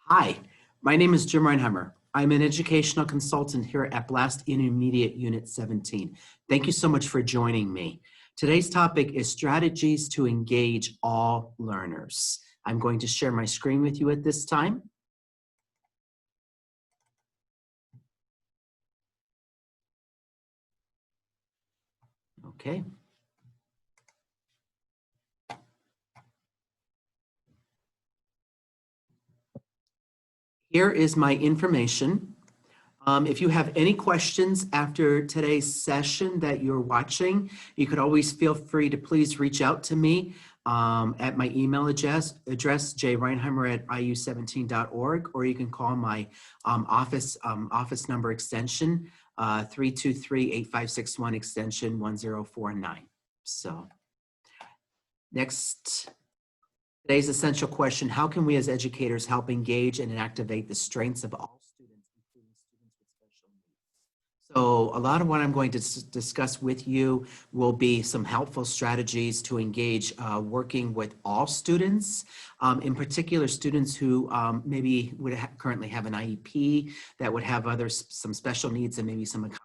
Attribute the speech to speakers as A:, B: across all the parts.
A: Hi, my name is Jim Reinheimer. I'm an educational consultant here at Blast Intermediate Unit 17. Thank you so much for joining me. Today's topic is strategies to engage all learners. I'm going to share my screen with you at this time. Okay. Here is my information. If you have any questions after today's session that you're watching, you could always feel free to please reach out to me at my email address jreinheimer@iu17.org, or you can call my office number extension 323-8561 extension 1049. So next. Today's essential question: how can we as educators help engage and activate the strengths of all students, including students with special needs? So a lot of what I'm going to discuss with you will be some helpful strategies to engage working with all students, in particular students who maybe would currently have an IEP, that would have some special needs and maybe some accommodations.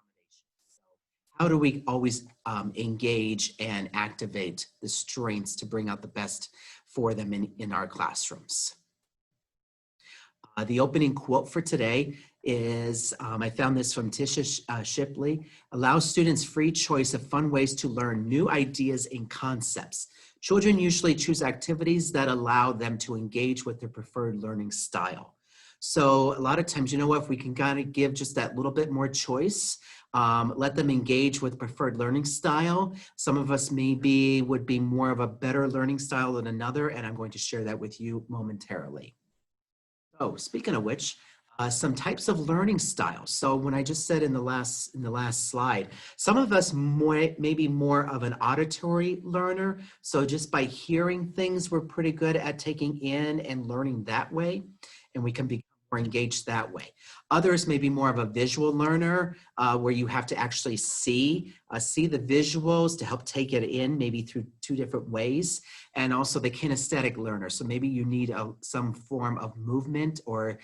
A: How do we always engage and activate the strengths to bring out the best for them in our classrooms? The opening quote for today is, I found this from Tisha Shipley: allow students free choice of fun ways to learn new ideas and concepts. Children usually choose activities that allow them to engage with their preferred learning style. So a lot of times, you know what, if we can kind of give just that little bit more choice, let them engage with preferred learning style. Some of us maybe would be more of a better learning style than another, and I'm going to share that with you momentarily. Oh, speaking of which, some types of learning styles. So when I just said in the last slide, some of us may be more of an auditory learner. So just by hearing things, we're pretty good at taking in and learning that way, and we can be more engaged that way. Others may be more of a visual learner, where you have to actually see the visuals to help take it in, maybe through two different ways. And also the kinesthetic learner. So maybe you need some form of movement or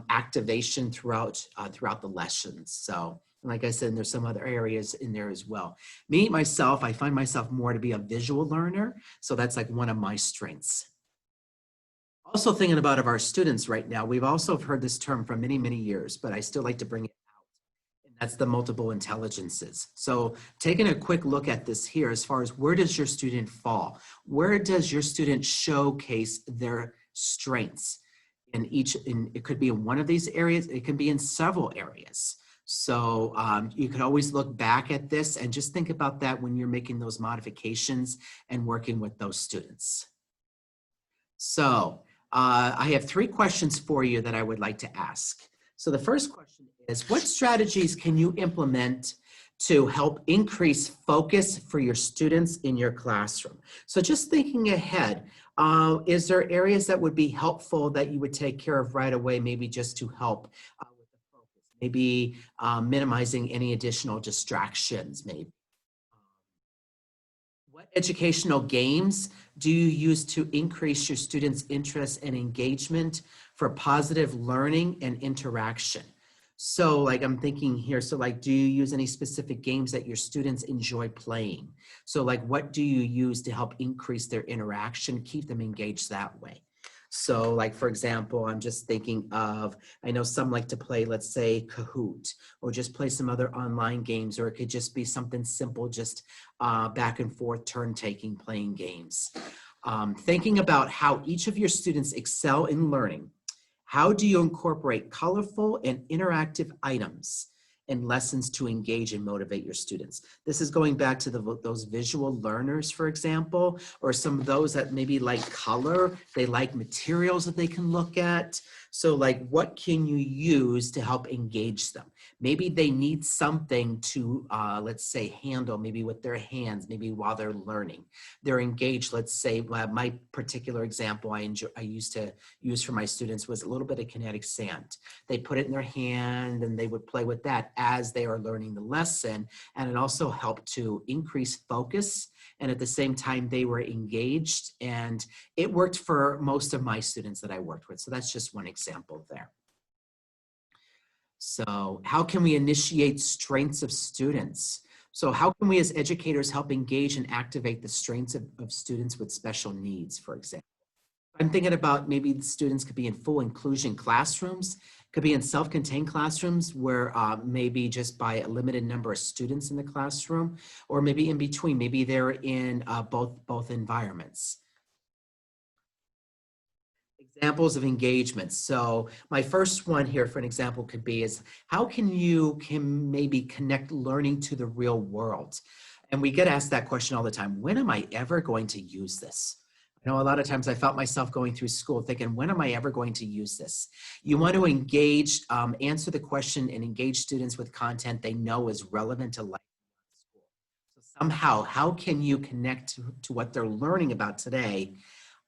A: activation throughout the lessons. So like I said, there's some other areas in there as well. Myself, I find myself more to be a visual learner. So that's like one of my strengths. Also thinking about our students right now, we've also heard this term for many, many years, but I still like to bring it out. And that's the multiple intelligences. So taking a quick look at this here, as far as where does your student fall? Where does your student showcase their strengths? It could be in one of these areas, it can be in several areas. So you could always look back at this and just think about that when you're making those modifications and working with those students. So I have 3 questions for you that I would like to ask. So the first question is, what strategies can you implement to help increase focus for your students in your classroom? So just thinking ahead, is there areas that would be helpful that you would take care of right away, maybe just to help with the focus? Maybe minimizing any additional distractions, maybe. What educational games do you use to increase your students' interest and engagement for positive learning and interaction? So like I'm thinking here, so like, do you use any specific games that your students enjoy playing? So like, what do you use to help increase their interaction, keep them engaged that way? So like, for example, I'm just thinking of, I know some like to play, let's say Kahoot, or just play some other online games, or it could just be something simple, just back and forth turn taking, playing games. Thinking about how each of your students excel in learning, how do you incorporate colorful and interactive items and lessons to engage and motivate your students? This is going back to those visual learners, for example, or some of those that maybe like color, they like materials that they can look at. So like, what can you use to help engage them? Maybe they need something to, let's say, handle, maybe with their hands, maybe while they're learning. They're engaged, let's say, my particular example I used to use for my students was a little bit of kinetic sand. They put it in their hand and they would play with that. as they are learning the lesson. And it also helped to increase focus. And at the same time, they were engaged. And it worked for most of my students that I worked with. So that's just one example there. So how can we initiate strengths of students? So how can we as educators help engage and activate the strengths of students with special needs, for example? I'm thinking about maybe the students could be in full inclusion classrooms, could be in self-contained classrooms where maybe just by a limited number of students in the classroom, or maybe in between, maybe they're in both environments. Examples of engagement. So my first one here for an example could be is how can you maybe connect learning to the real world? And we get asked that question all the time. When am I ever going to use this? I know a lot of times I felt myself going through school thinking, when am I ever going to use this? You want to engage, answer the question and engage students with content they know is relevant to life in school. So somehow, how can you connect to what they're learning about today?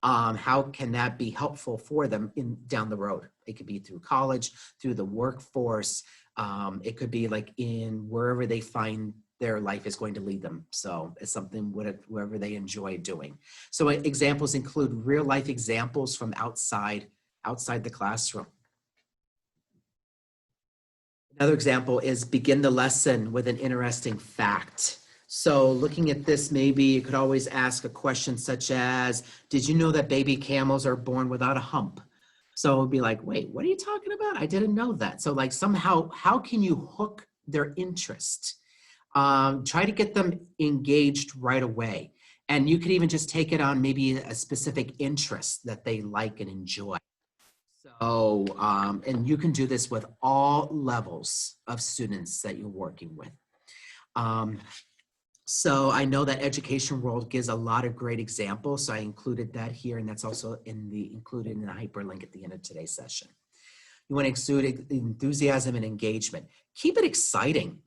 A: How can that be helpful for them down the road? It could be through college, through the workforce. It could be like in wherever they find their life is going to lead them. So it's something wherever they enjoy doing. So examples include real life examples from outside the classroom. Another example is begin the lesson with an interesting fact. So looking at this, maybe you could always ask a question such as, did you know that baby camels are born without a hump? So it'd be like, wait, what are you talking about? I didn't know that. So like somehow, how can you hook their interest? Try to get them engaged right away. And you could even just take it on maybe a specific interest that they like and enjoy. So, and you can do this with all levels of students that you're working with. So I know that Education World gives a lot of great examples. So I included that here, and that's also included in the hyperlink at the end of today's session. You want to exude enthusiasm and engagement. Keep it exciting.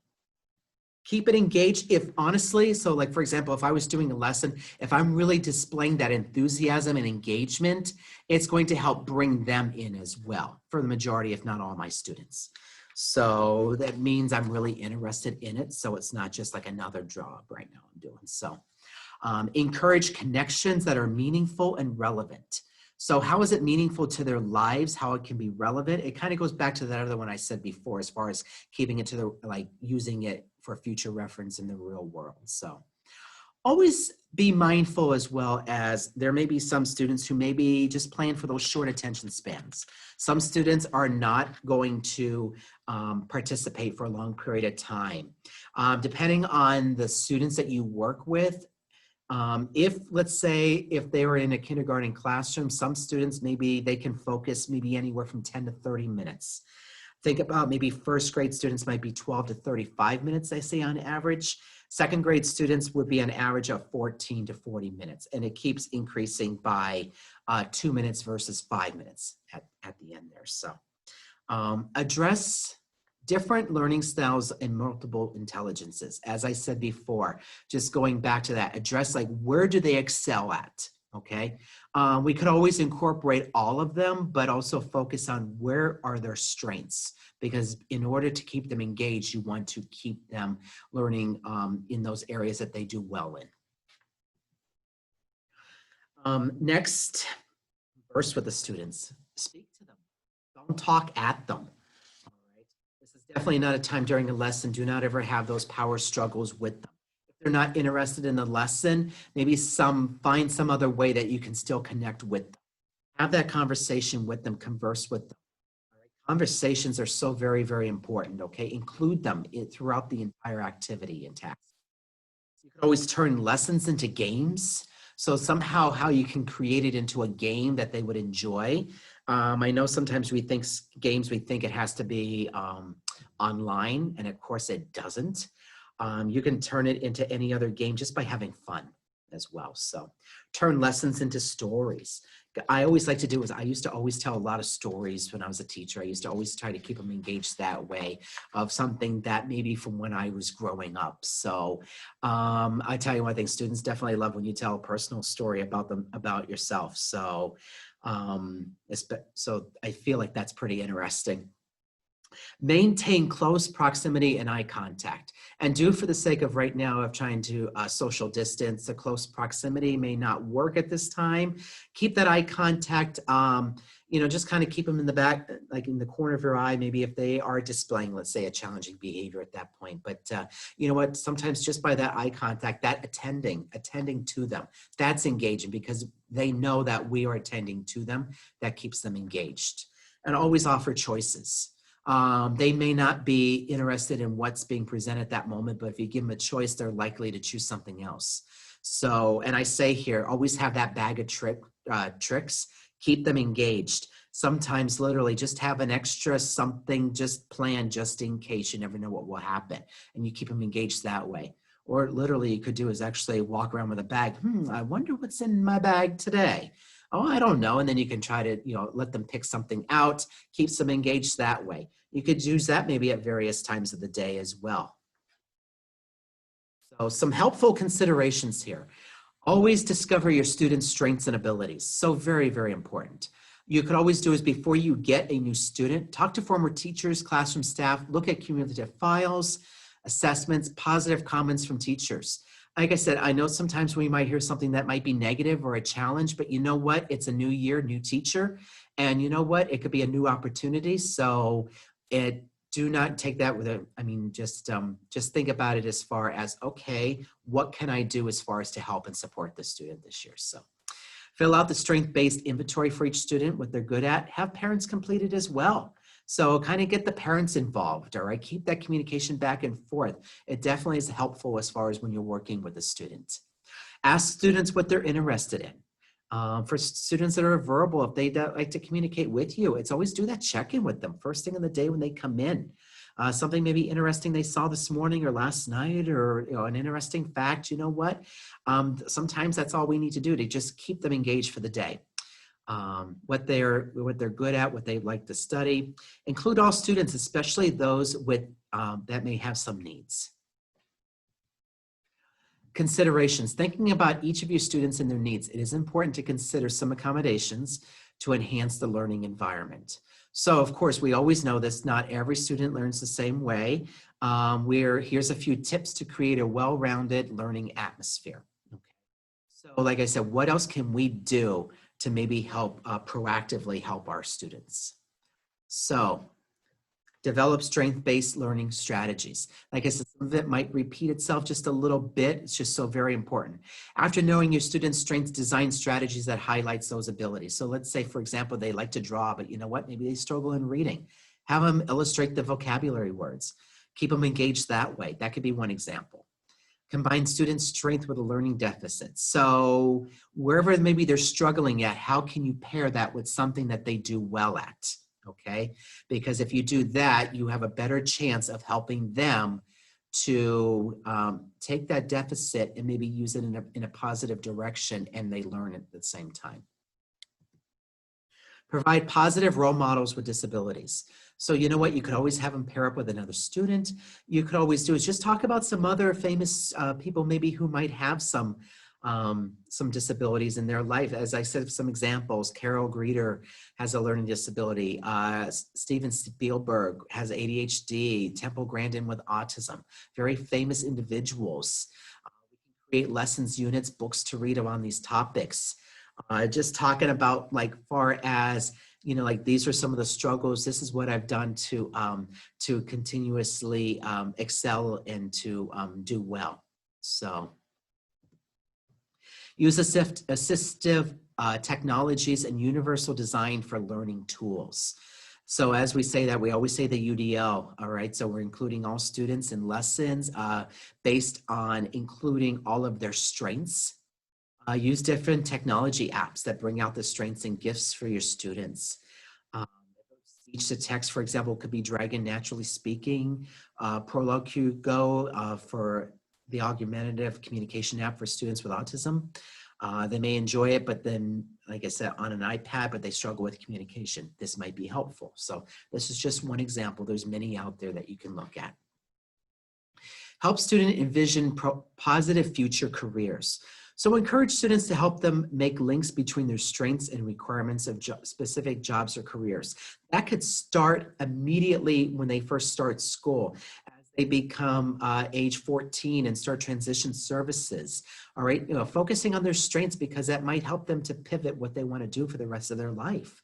A: Keep it engaged if honestly, so like for example, if I was doing a lesson, if I'm really displaying that enthusiasm and engagement, it's going to help bring them in as well for the majority, if not all my students. So that means I'm really interested in it. So it's not just like another job right now I'm doing. So encourage connections that are meaningful and relevant. So how is it meaningful to their lives? How it can be relevant? It kind of goes back to that other one I said before, as far as keeping it to the, like using it for future reference in the real world. So always be mindful as well as there may be some students who may be just playing for those short attention spans. Some students are not going to participate for a long period of time. Depending on the students that you work with, if let's say if they were in a kindergarten classroom, some students maybe they can focus maybe anywhere from 10 to 30 minutes. Think about maybe first grade students might be 12 to 35 minutes, I say on average. Second grade students would be an average of 14 to 40 minutes, and it keeps increasing by 2 minutes versus 5 minutes at the end there. So address different learning styles and multiple intelligences. As I said before, just going back to that, address like where do they excel at, okay? We could always incorporate all of them, but also focus on where are their strengths, because in order to keep them engaged, you want to keep them learning in those areas that they do well in. Next, converse with the students. Speak to them. Don't talk at them. This is definitely not a time during a lesson. Do not ever have those power struggles with them. If they're not interested in the lesson, maybe find some other way that you can still connect with them. Have that conversation with them, converse with them. All right? Conversations are so very, very important, okay? Include them throughout the entire activity and task. You can always turn lessons into games. So somehow how you can create it into a game that they would enjoy. I know sometimes we think it has to be online, and of course it doesn't. You can turn it into any other game just by having fun as well. So turn lessons into stories. I always like to do is I used to always tell a lot of stories when I was a teacher. I used to always try to keep them engaged that way of something that maybe from when I was growing up. So I tell you one thing, students definitely love when you tell a personal story about them, about yourself. So so I feel like that's pretty interesting. Maintain close proximity and eye contact. And do, for the sake of right now of trying to social distance, the close proximity may not work at this time. Keep that eye contact, just kind of keep them in the back, like in the corner of your eye, maybe if they are displaying, let's say, a challenging behavior at that point. But you know what, sometimes just by that eye contact, that attending to them, that's engaging because they know that we are attending to them. That keeps them engaged. And always offer choices. They may not be interested in what's being presented at that moment, but if you give them a choice, they're likely to choose something else. So, and I say here, always have that bag of tricks, keep them engaged. Sometimes literally just have an extra something just planned just in case. You never know what will happen, and you keep them engaged that way. Or literally you could do is actually walk around with a bag. I wonder what's in my bag today. Oh, I don't know. And then you can try to, let them pick something out, keeps them engaged that way. You could use that maybe at various times of the day as well. So some helpful considerations here. Always discover your students' strengths and abilities. So very, very important. You could always do is before you get a new student, talk to former teachers, classroom staff, look at cumulative files, assessments, positive comments from teachers. Like I said, I know sometimes we might hear something that might be negative or a challenge, but you know what? It's a new year, new teacher. And you know what? It could be a new opportunity. So do not take that with just think about it as far as, okay, what can I do as far as to help and support the student this year? So fill out the strength-based inventory for each student, what they're good at. Have parents complete it as well. So kind of get the parents involved, all right? Keep that communication back and forth. It definitely is helpful as far as when you're working with a student. Ask students what they're interested in. For students that are verbal, if they like to communicate with you, it's always do that check-in with them first thing in the day when they come in. Something maybe interesting they saw this morning or last night, or an interesting fact, you know what? Sometimes that's all we need to do to just keep them engaged for the day. What they're good at, what they like to study. Include all students, especially those with that may have some needs. Considerations. Thinking about each of your students and their needs, it is important to consider some accommodations to enhance the learning environment. So of course, we always know this, not every student learns the same way. Here's a few tips to create a well-rounded learning atmosphere. Okay. So like I said, what else can we do to maybe help proactively help our students? So develop strength-based learning strategies. Like I said, some of it might repeat itself just a little bit. It's just so very important. After knowing your students' strengths, design strategies that highlights those abilities. So let's say, for example, they like to draw, but you know what? Maybe they struggle in reading. Have them illustrate the vocabulary words. Keep them engaged that way. That could be one example. Combine students' strength with a learning deficit. So wherever maybe they're struggling at, how can you pair that with something that they do well at? Okay, because if you do that, you have a better chance of helping them to take that deficit and maybe use it in a positive direction, and they learn at the same time. Provide positive role models with disabilities. So you know what, you could always have them pair up with another student. You could always do is just talk about some other famous people maybe who might have some disabilities in their life. As I said, some examples, Carol Greeter has a learning disability. Steven Spielberg has ADHD, Temple Grandin with autism, very famous individuals. We can create lessons units, books to read on these topics. Just talking about like far as, like these are some of the struggles. This is what I've done to continuously excel and to do well. So. Use assistive technologies and universal design for learning tools. So as we say that, we always say the UDL, all right? So we're including all students in lessons based on including all of their strengths. Use different technology apps that bring out the strengths and gifts for your students. Speech to text, for example, could be Dragon Naturally Speaking, Prologue Go for the augmentative communication app for students with autism. They may enjoy it, but then, like I said, on an iPad, but they struggle with communication. This might be helpful. So this is just one example. There's many out there that you can look at. Help student envision positive future careers. So encourage students to help them make links between their strengths and requirements of specific jobs or careers. That could start immediately when they first start school. As they become age 14 and start transition services, all right, focusing on their strengths because that might help them to pivot what they want to do for the rest of their life.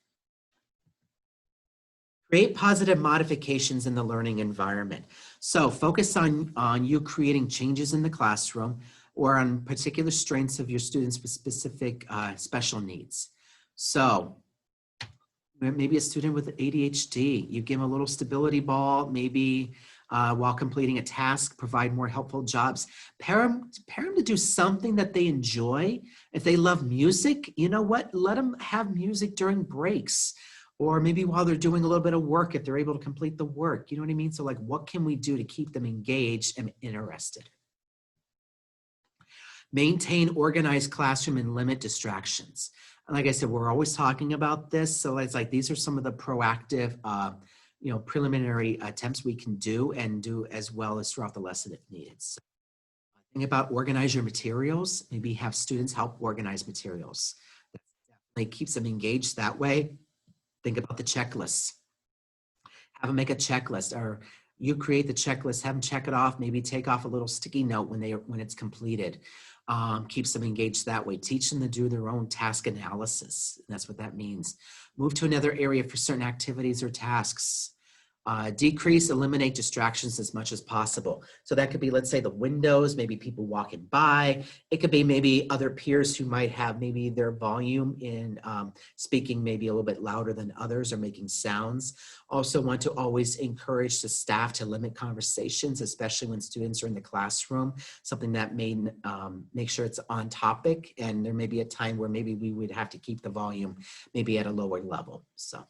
A: Create positive modifications in the learning environment. So focus on you creating changes in the classroom or on particular strengths of your students with specific special needs. So maybe a student with ADHD, you give them a little stability ball, maybe while completing a task, provide more helpful jobs. Pair them to do something that they enjoy. If they love music, you know what? Let them have music during breaks. Or maybe while they're doing a little bit of work, if they're able to complete the work, you know what I mean? So like, what can we do to keep them engaged and interested? Maintain organized classroom and limit distractions. And like I said, we're always talking about this. So it's like, these are some of the proactive, preliminary attempts we can do and do as well as throughout the lesson if needed. So think about organize your materials, maybe have students help organize materials. That definitely keeps them engaged that way. Think about the checklists. Have them make a checklist, or you create the checklist, have them check it off, maybe take off a little sticky note when it's completed. Keeps them engaged that way. Teach them to do their own task analysis. That's what that means. Move to another area for certain activities or tasks. Decrease, eliminate distractions as much as possible. So that could be, let's say, the windows, maybe people walking by. It could be maybe other peers who might have maybe their volume in speaking maybe a little bit louder than others or making sounds. Also want to always encourage the staff to limit conversations, especially when students are in the classroom, something that may make sure it's on topic. And there may be a time where maybe we would have to keep the volume maybe at a lower level. So.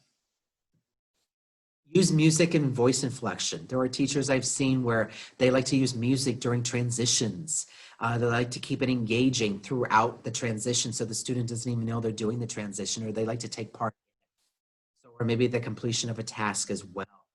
A: Use music and voice inflection. There are teachers I've seen where they like to use music during transitions. They like to keep it engaging throughout the transition so the student doesn't even know they're doing the transition, or they like to take part. So, or maybe the completion of a task as well.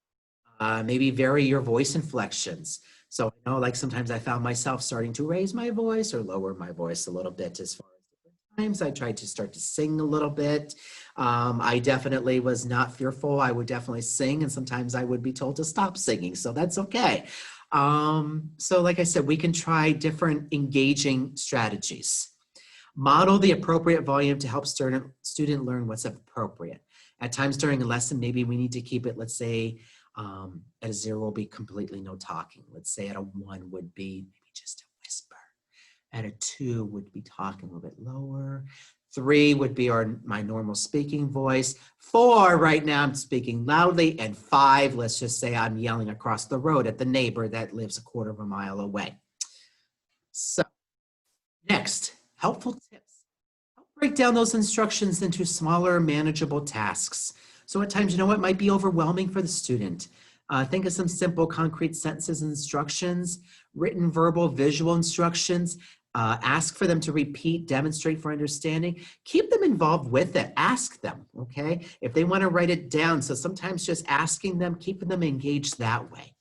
A: Maybe vary your voice inflections. So I know, like, sometimes I found myself starting to raise my voice or lower my voice a little bit as far as different times. I tried to start to sing a little bit. I definitely was not fearful. I would definitely sing, and sometimes I would be told to stop singing, so that's okay. So like I said, we can try different engaging strategies. Model the appropriate volume to help student learn what's appropriate. At times during a lesson, maybe we need to keep it, let's say, at a 0 will be completely no talking. Let's say at a 1 would be maybe just a whisper. At a 2 would be talking a little bit lower. 3 would be my normal speaking voice. 4, right now I'm speaking loudly. And 5, let's just say I'm yelling across the road at the neighbor that lives a quarter of a mile away. So next, helpful tips. Help break down those instructions into smaller, manageable tasks. So at times, you know what might be overwhelming for the student. Think of some simple, concrete sentences and instructions, written, verbal, visual instructions. Ask for them to repeat, demonstrate for understanding. Keep them involved with it. Ask them, okay? If they want to write it down. So sometimes just asking them, keeping them engaged that way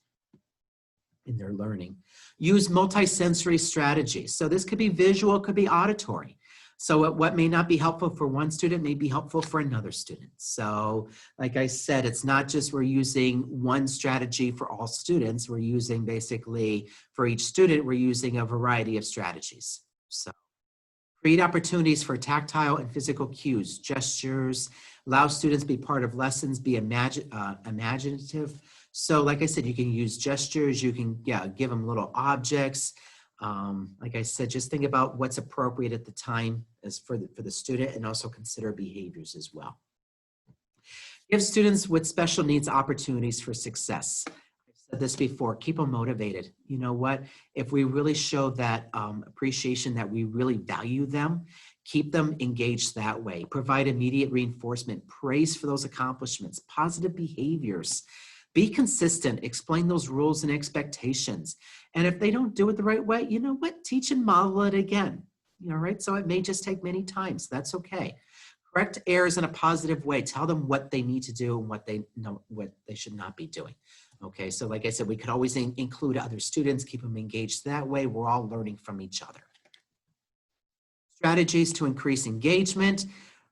A: in their learning. Use multisensory strategies. So this could be visual, could be auditory. So what may not be helpful for one student may be helpful for another student. So like I said, it's not just we're using one strategy for all students. We're using basically for each student, we're using a variety of strategies. So create opportunities for tactile and physical cues, gestures, allow students to be part of lessons, be imaginative. So like I said, you can use gestures, you can give them little objects. Like I said, just think about what's appropriate at the time as for the student, and also consider behaviors as well. Give students with special needs opportunities for success. I've said this before, keep them motivated. You know what? If we really show that appreciation, that we really value them, keep them engaged that way. Provide immediate reinforcement, praise for those accomplishments, positive behaviors. Be consistent, explain those rules and expectations. And if they don't do it the right way, you know what? Teach and model it again. You know, right? So it may just take many times. That's okay. Correct errors in a positive way. Tell them what they need to do and what they should not be doing. Okay, so like I said, we could always include other students, keep them engaged that way. We're all learning from each other. Strategies to increase engagement.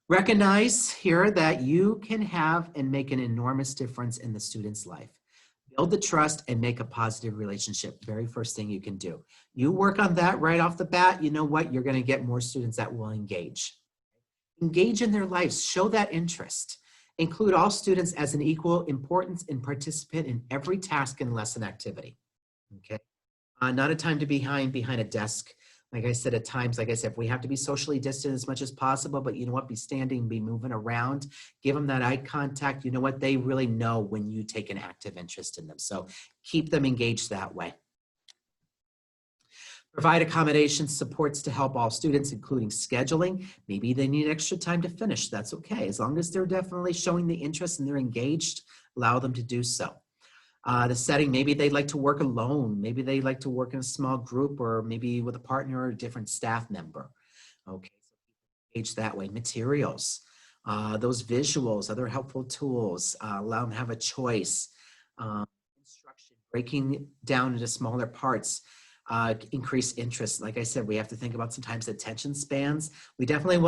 A: Recognize here that you can have and make an enormous difference in the student's life. Build the trust and make a positive relationship. Very first thing you can do. You work on that right off the bat, you know what? You're going to get more students that will engage. Engage in their lives. Show that interest. Include all students as an equal importance and participant in every task and lesson activity. Okay. Not a time to be behind a desk. Like I said, at times, like I said, if we have to be socially distant as much as possible, but you know what, be standing, be moving around, give them that eye contact. You know what, they really know when you take an active interest in them. So keep them engaged that way. Provide accommodations, supports to help all students, including scheduling. Maybe they need extra time to finish. That's okay. As long as they're definitely showing the interest and they're engaged, allow them to do so. The setting, maybe they like to work alone. Maybe they like to work in a small group or maybe with a partner or a different staff member. Okay, so engage that way. Materials, those visuals, other helpful tools, allow them to have a choice. Instruction, breaking down into smaller parts. Increase interest. Like I said, we have to think about sometimes attention spans. We definitely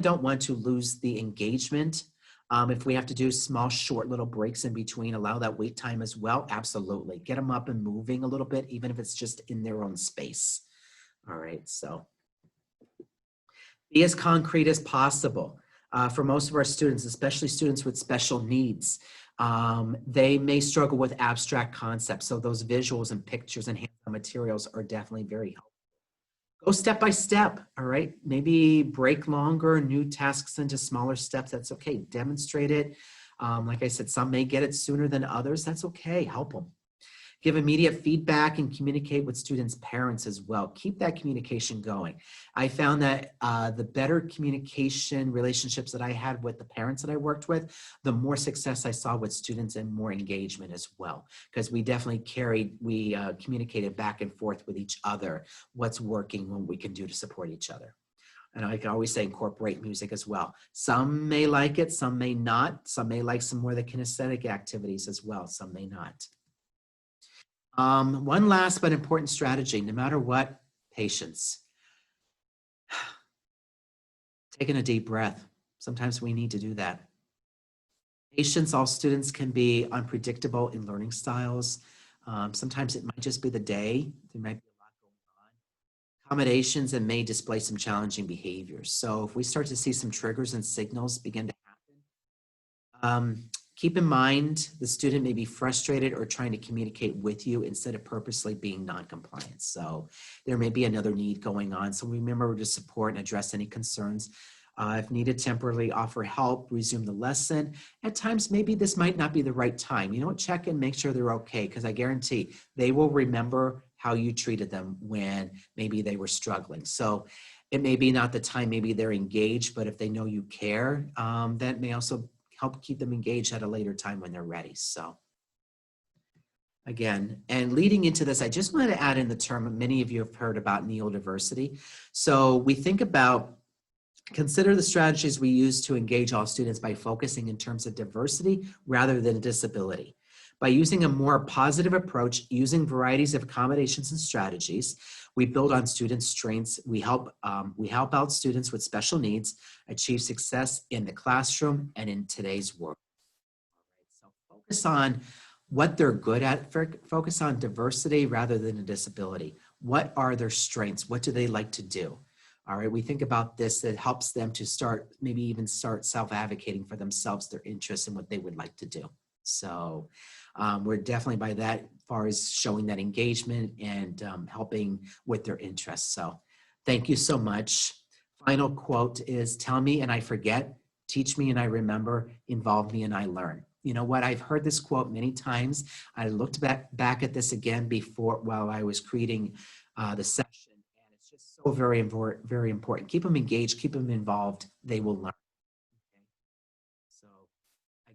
A: don't want to lose the engagement. If we have to do small, short little breaks in between, allow that wait time as well. Absolutely. Get them up and moving a little bit, even if it's just in their own space. All right, so be as concrete as possible. For most of our students, especially students with special needs, they may struggle with abstract concepts. So those visuals and pictures and hands-on materials are definitely very helpful. Go step by step, all right? Maybe break longer, new tasks into smaller steps. That's okay. Demonstrate it. Like I said, some may get it sooner than others. That's okay. Help them. Give immediate feedback and communicate with students' parents as well. Keep that communication going. I found that the better communication relationships that I had with the parents that I worked with, the more success I saw with students and more engagement as well. Because we definitely communicated back and forth with each other, what's working, what we can do to support each other. And I can always say incorporate music as well. Some may like it, some may not. Some may like some more of the kinesthetic activities as well. Some may not. One last but important strategy, no matter what, patience. Taking a deep breath. Sometimes we need to do that. Patience, all students can be unpredictable in learning styles. Sometimes it might just be the day. There might be a lot going on. Accommodations and may display some challenging behaviors. So if we start to see some triggers and signals begin to happen, keep in mind the student may be frustrated or trying to communicate with you instead of purposely being non-compliant. So there may be another need going on. So remember to support and address any concerns. If needed, temporarily offer help, resume the lesson. At times, maybe this might not be the right time. You know what, check and make sure they're okay, because I guarantee they will remember how you treated them when maybe they were struggling. So it may be not the time, maybe they're engaged, but if they know you care, that may also help keep them engaged at a later time when they're ready. So again, and leading into this, I just wanted to add in the term many of you have heard about neurodiversity. So we think about, consider the strategies we use to engage all students by focusing in terms of diversity rather than disability. By using a more positive approach, using varieties of accommodations and strategies, we build on students' strengths. We help out students with special needs achieve success in the classroom and in today's world. So focus on what they're good at. Focus on diversity rather than a disability. What are their strengths? What do they like to do? All right, we think about this, it helps them to maybe even start self-advocating for themselves, their interests and what they would like to do. So we're definitely by that far as showing that engagement and helping with their interests. So thank you so much. Final quote is, tell me and I forget, teach me and I remember, involve me and I learn. You know what, I've heard this quote many times. I looked back at this again before while I was creating the session. So very important. Keep them engaged, keep them involved. They will learn. Okay. So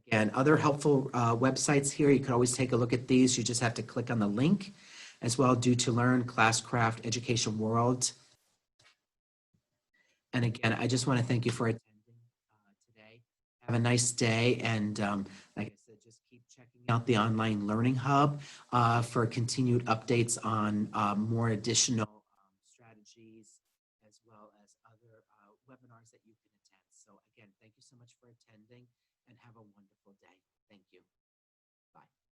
A: again, other helpful websites here. You can always take a look at these. You just have to click on the link as well. Do to Learn, Classcraft, Education World. And again, I just want to thank you for attending today. Have a nice day. And like I said, just keep checking out the Online Learning Hub for continued updates on more additional strategies as well as other webinars that you can attend. So again, thank you so much for attending and have a wonderful day. Thank you. Bye.